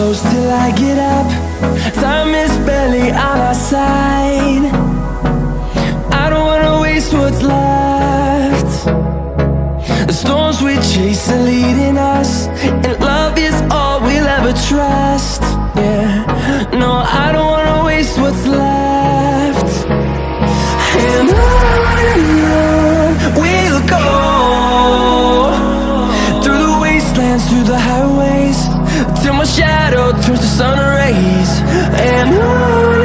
close till I get up. Time is barely on our side. I don't wanna waste what's left. The storms we chase are leading us, and love is all we'll ever trust. Yeah, no, I don't wanna waste what's left. And on we'll go, through the wastelands, through the highways, till my shadow turns to sun rays. And on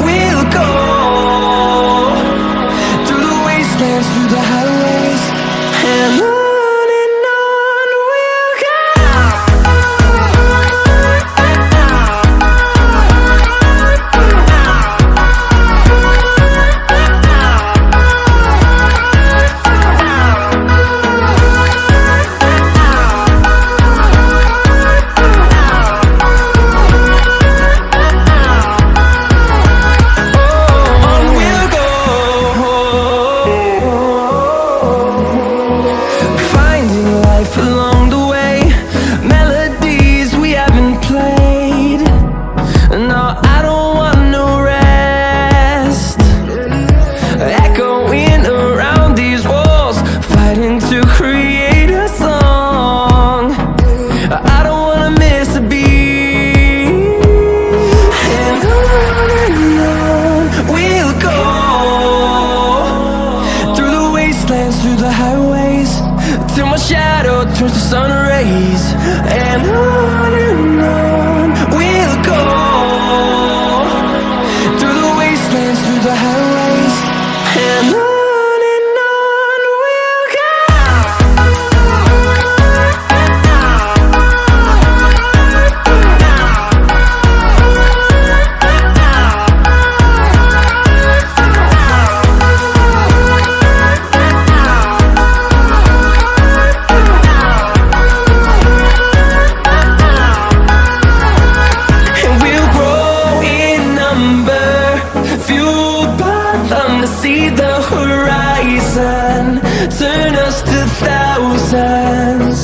we'll go, through the wastelands, through the highways, and on we'll go. Through the highways, till my shadow turns to sun rays. And on we'll go, through the wastelands, through the highways, and on we'll go. See the horizon, turn us to thousands,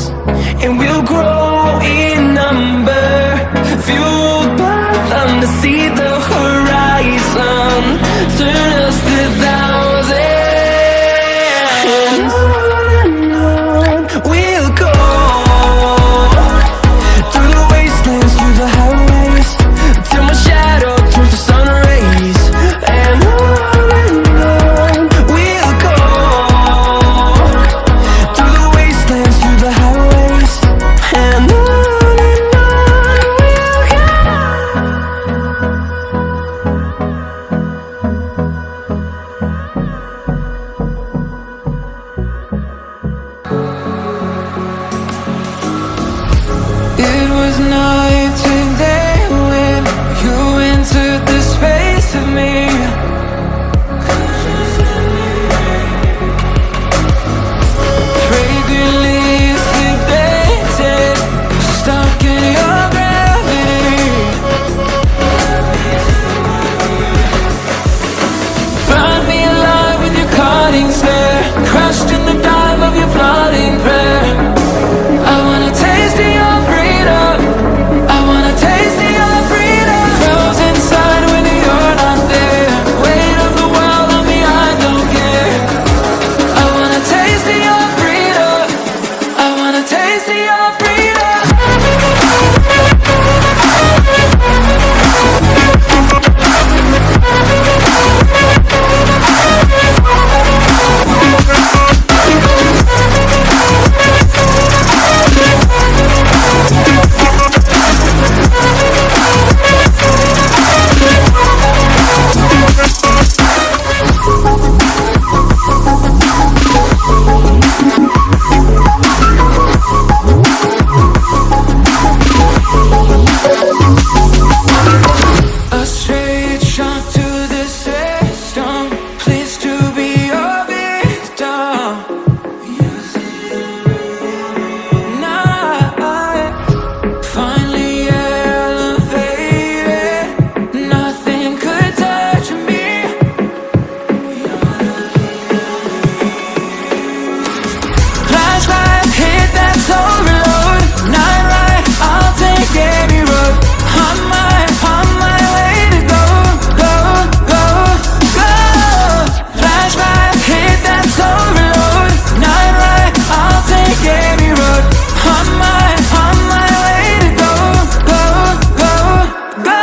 and we'll grow in number, fueled by them. To see the horizon, turn